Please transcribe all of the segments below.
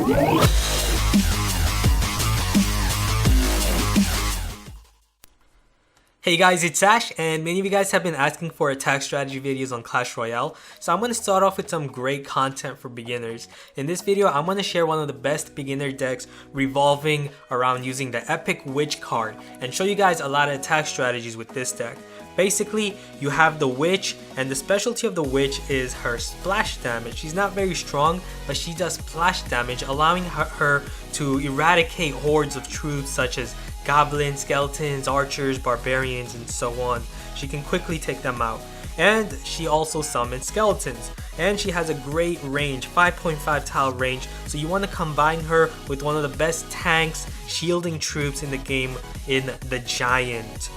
Hey guys, it's Ash, and many of you guys have been asking for attack strategy videos on Clash Royale, so I'm going to start off with some great content for beginners. In this video, I'm going to share one of the best beginner decks revolving around using the Epic Witch card, and show you guys a lot of attack strategies with this deck. Basically, you have the Witch, and the specialty of the Witch is her splash damage. She's not very strong, but she does splash damage, allowing her to eradicate hordes of troops such as goblins, skeletons, archers, barbarians, and so on. She can quickly take them out. And she also summons skeletons. And she has a great range, 5.5 tile range, so you want to combine her with one of the best tanks, shielding troops in the game in the Giant.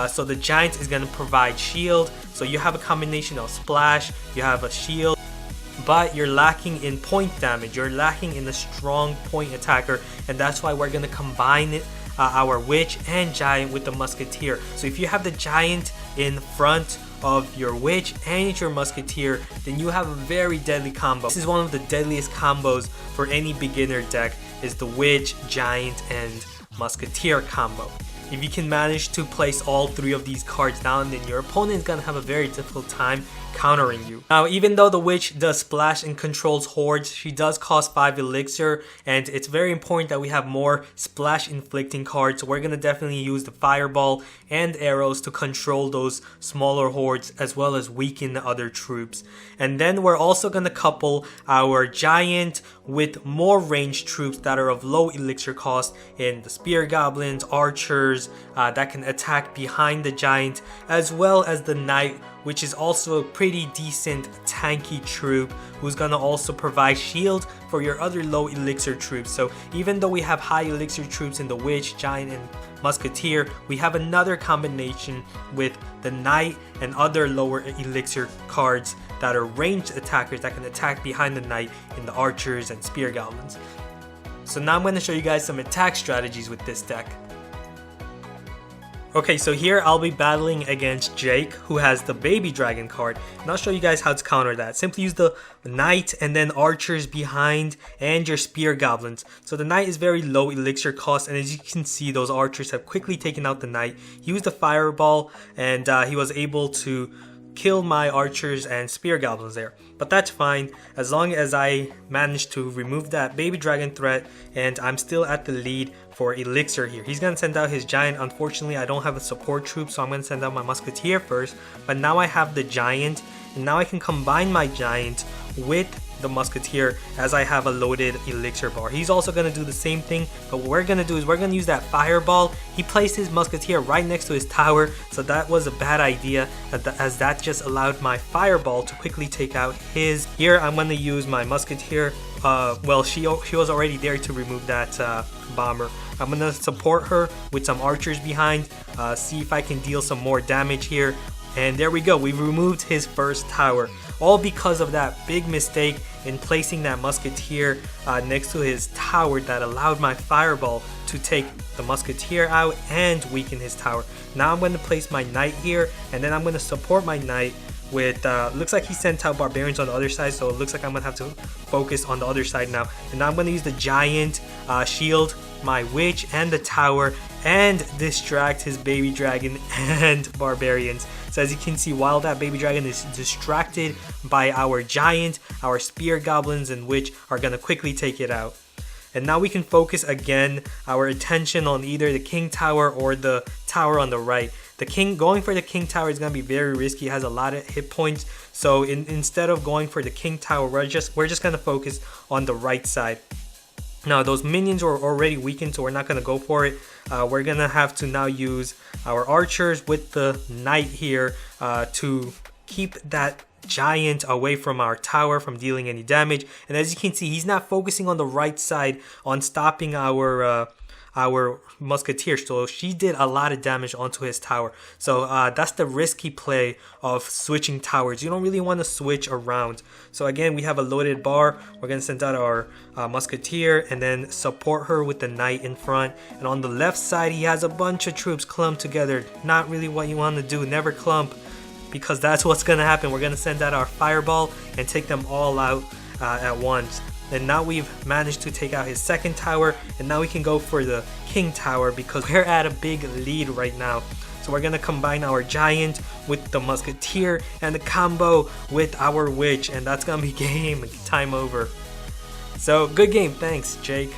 So the Giant is going to provide shield, so you have a combination of splash, you have a shield, but you're lacking in point damage, you're lacking in a strong point attacker, and that's why we're going to combine it, our Witch and Giant with the Musketeer. So if you have the Giant in front of your Witch and your Musketeer, then you have a very deadly combo. This is one of the deadliest combos for any beginner deck, is the Witch, Giant, and Musketeer combo. If you can manage to place all three of these cards down, then your opponent is going to have a very difficult time countering you. Now, even though the Witch does splash and controls hordes, she does cost 5 elixir, and it's very important that we have more splash inflicting cards. So we're going to definitely use the fireball and arrows to control those smaller hordes, as well as weaken the other troops. And then we're also going to couple our Giant with more ranged troops that are of low elixir cost in the spear goblins, archers that can attack behind the Giant, as well as the Knight, which is also a pretty decent tanky troop who's gonna also provide shield for your other low elixir troops. So even though we have high elixir troops in the Witch, Giant, and Musketeer, we have another combination with the Knight and other lower elixir cards that are ranged attackers that can attack behind the Knight in the archers and spear goblins. So now I'm going to show you guys some attack strategies with this deck. Okay, so here I'll be battling against Jake, who has the Baby Dragon card, and I'll show you guys how to counter that. Simply use the Knight and then archers behind and your spear goblins. So the Knight is very low elixir cost, and as you can see, those archers have quickly taken out the Knight. He used the fireball, and he was able to kill my archers and spear goblins there, but that's fine as long as I managed to remove that Baby Dragon threat, and I'm still at the lead for elixir here. He's gonna send out his Giant. Unfortunately, I don't have a support troop, so I'm gonna send out my Musketeer first, but now I have the Giant, and now I can combine my Giant with the Musketeer as I have a loaded elixir bar. He's also going to do the same thing, but what we're going to do is we're going to use that fireball. He placed his Musketeer right next to his tower, so that was a bad idea, as that just allowed my fireball to quickly take out his. Here I'm going to use my Musketeer. Well, she was already there to remove that bomber. I'm going to support her with some archers behind, see if I can deal some more damage here. And there we go, we removed his first tower, all because of that big mistake in placing that Musketeer next to his tower that allowed my fireball to take the Musketeer out and weaken his tower. Now I'm going to place my Knight here, and then I'm going to support my Knight with, looks like he sent out barbarians on the other side, so it looks like I'm going to have to focus on the other side now. And now I'm going to use the Giant, shield my Witch and the tower, and distract his Baby Dragon and barbarians. So as you can see, while that Baby Dragon is distracted by our Giant, our spear goblins and Witch are going to quickly take it out. And now we can focus again our attention on either the King Tower or the tower on the right. The King, going for the King Tower is going to be very risky. It has a lot of hit points. So instead of going for the King Tower, we're just going to focus on the right side. Now those minions are already weakened, so we're not going to go for it. We're going to have to now use our archers with the Knight here to keep that Giant away from our tower, from dealing any damage. And as you can see, he's not focusing on the right side on stopping our Musketeer, so she did a lot of damage onto his tower. So that's the risky play of switching towers. You don't really want to switch around. So again, we have a loaded bar. We're going to send out our Musketeer and then support her with the Knight in front. And on the left side, he has a bunch of troops clumped together. Not really what you want to do. Never clump, because that's what's going to happen. We're going to send out our fireball and take them all out at once. And now we've managed to take out his second tower, and now we can go for the king tower because we're at a big lead right now. So we're gonna combine our giant with the musketeer and the combo with our witch, and that's gonna be game time over. So good game, thanks Jake.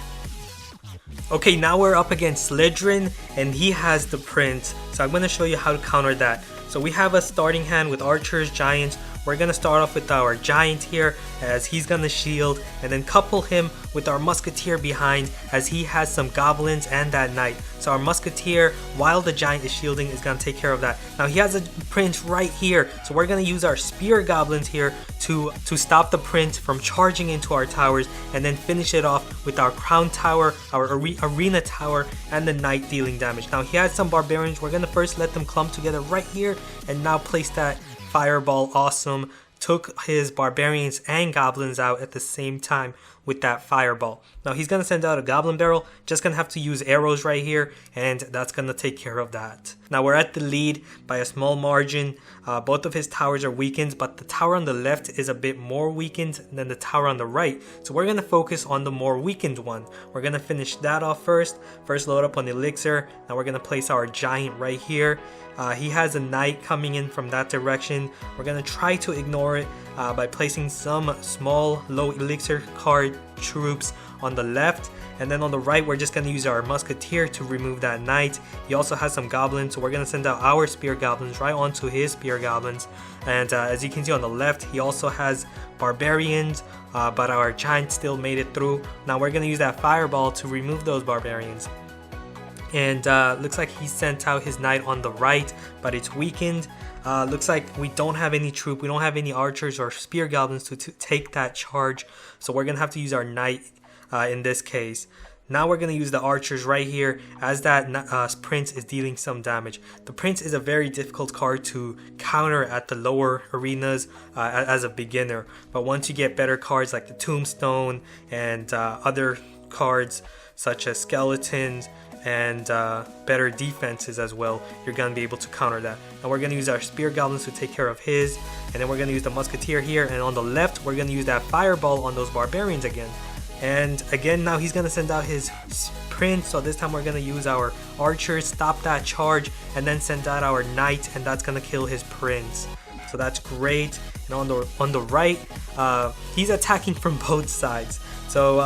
Okay, now we're up against Slytherin, and he has the prince. So I'm gonna show you how to counter that. So we have a starting hand with archers, giants. We're gonna start off with our giant here as he's gonna shield, and then couple him with our musketeer behind as he has some goblins and that knight. So our musketeer, while the giant is shielding, is gonna take care of that. Now he has a prince right here, so we're gonna use our spear goblins here to stop the prince from charging into our towers, and then finish it off with our crown tower, our arena tower, and the knight dealing damage. Now he has some barbarians. We're gonna first let them clump together right here, and now place that fireball. Awesome. Took his barbarians and goblins out at the same time with that fireball. Now he's gonna send out a goblin barrel, just gonna have to use arrows right here, and that's gonna take care of that. Now we're at the lead by a small margin. Both of his towers are weakened, but the tower on the left is a bit more weakened than the tower on the right, so we're gonna focus on the more weakened one. We're gonna finish that off first load up on the elixir. Now we're gonna place our giant right here. He has a knight coming in from that direction. We're gonna try to ignore it by placing some small low elixir card troops on the left, and then on the right we're just going to use our musketeer to remove that knight. He also has some goblins, so we're going to send out our spear goblins right onto his spear goblins. And as you can see on the left, he also has barbarians, but our giant still made it through. Now we're going to use that fireball to remove those barbarians. And looks like he sent out his knight on the right, but it's weakened. Looks like we don't have any troop, we don't have any archers or spear goblins to take that charge, so we're gonna have to use our knight in this case. Now we're gonna use the archers right here as that prince is dealing some damage. The prince is a very difficult card to counter at the lower arenas as a beginner, but once you get better cards like the tombstone and other cards such as skeletons and better defenses as well, you're gonna be able to counter that. Now we're gonna use our spear goblins to take care of his, and then we're gonna use the musketeer here, and on the left we're gonna use that fireball on those barbarians again. And again, now he's gonna send out his prince, so this time we're gonna use our archers, stop that charge, and then send out our knight, and that's gonna kill his prince. So that's great. And on the right, he's attacking from both sides. So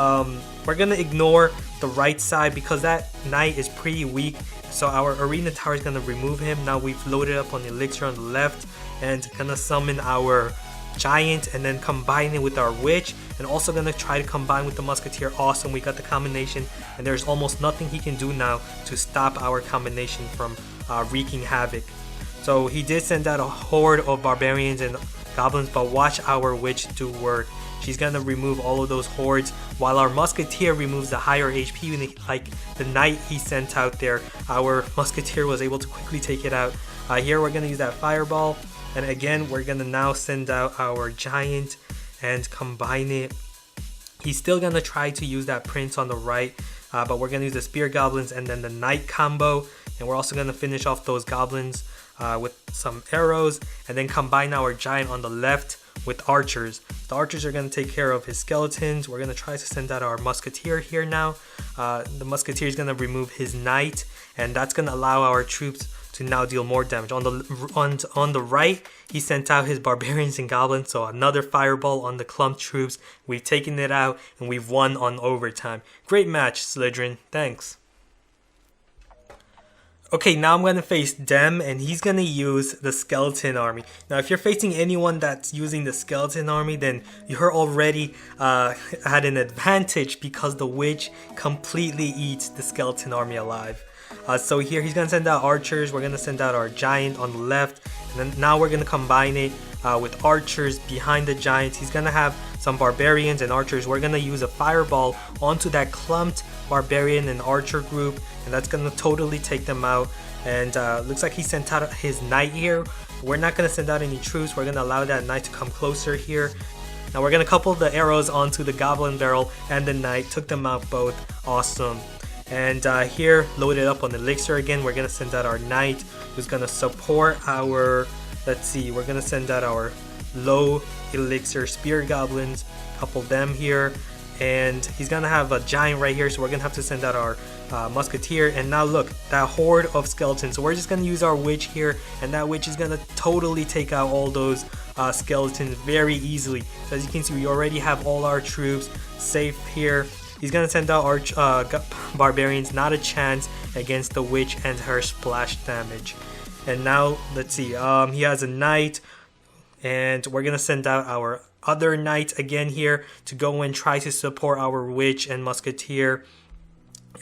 we're gonna ignore the right side because that knight is pretty weak. So our arena tower is gonna remove him. Now we've loaded up on the elixir on the left and gonna summon our giant and then combine it with our witch, and also gonna try to combine with the musketeer. Awesome, we got the combination, and there's almost nothing he can do now to stop our combination from wreaking havoc. So he did send out a horde of barbarians and goblins, but watch our witch do work. She's gonna remove all of those hordes while our musketeer removes the higher HP, like the knight he sent out there. Our musketeer was able to quickly take it out. Here we're gonna use that fireball, and again we're gonna now send out our giant and combine it. He's still gonna try to use that prince on the right, but we're gonna use the spear goblins and then the knight combo, and we're also gonna finish off those goblins with some arrows, and then combine our giant on the left with archers. The archers are going to take care of his skeletons. We're going to try to send out our musketeer here now. The musketeer is going to remove his knight, and that's going to allow our troops to now deal more damage. On the right, he sent out his barbarians and goblins, so another fireball on the clump troops. We've taken it out, and we've won on overtime. Great match, Slytherin. Thanks. Okay, now I'm going to face Dem, and he's going to use the skeleton army. Now, if you're facing anyone that's using the skeleton army, then you're already at an advantage because the witch completely eats the skeleton army alive. So here he's going to send out archers, we're going to send out our giant on the left, and then now we're going to combine it with archers behind the giants. He's going to have some barbarians and archers. We're going to use a fireball onto that clumped barbarian and archer group, and that's going to totally take them out. And looks like he sent out his knight here. We're not going to send out any troops. We're going to allow that knight to come closer here. Now we're going to couple the arrows onto the goblin barrel and the knight. Took them out both. Awesome. And here, loaded up on the elixir again, we're going to send out our knight, who's going to support our, let's see, we're going to send out our low elixir spear goblins, couple them here, and he's gonna have a giant right here, so we're gonna have to send out our musketeer. And now look, that horde of skeletons, so we're just gonna use our witch here, and that witch is gonna totally take out all those skeletons very easily. So as you can see, we already have all our troops safe here. He's gonna send out our barbarians, not a chance against the witch and her splash damage. And now let's see, he has a knight, and we're gonna send out our other knight again here to go and try to support our witch and musketeer,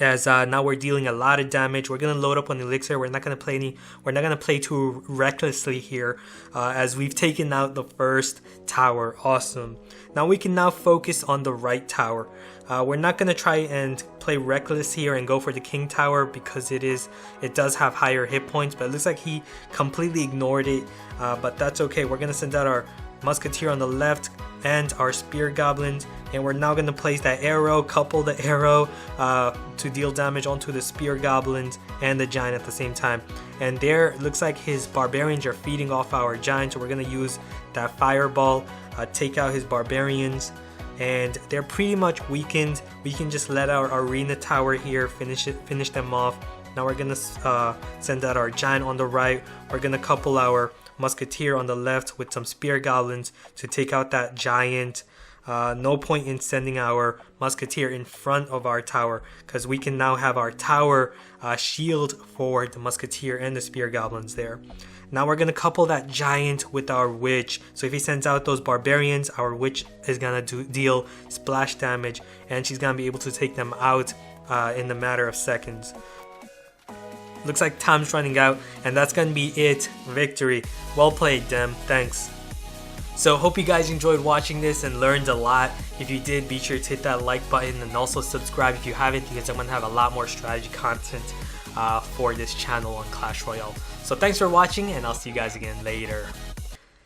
as now we're dealing a lot of damage. We're gonna load up on elixir. We're not gonna play too recklessly here, as we've taken out the first tower. Awesome. Now we can now focus on the right tower. We're not gonna try and play reckless here and go for the king tower because it does have higher hit points, but it looks like he completely ignored it, but that's okay. We're gonna send out our musketeer on the left and our spear goblins, and we're now going to place that arrow, couple the arrow to deal damage onto the spear goblins and the giant at the same time. And there looks like his barbarians are feeding off our giant, so we're going to use that fireball, take out his barbarians, and they're pretty much weakened. We can just let our arena tower here finish them off. Now we're going to send out our giant on the right. We're going to couple our musketeer on the left with some spear goblins to take out that giant. No point in sending our musketeer in front of our tower, because we can now have our tower shield for the musketeer and the spear goblins there. Now we're gonna couple that giant with our witch, so if he sends out those barbarians, our witch is gonna deal splash damage, and she's gonna be able to take them out in a matter of seconds. Looks like time's running out, and that's gonna be it. Victory. Well played, Dem. Thanks. So hope you guys enjoyed watching this and learned a lot. If you did, be sure to hit that like button and also subscribe if you haven't, because I'm gonna have a lot more strategy content for this channel on Clash Royale. So thanks for watching, and I'll see you guys again later.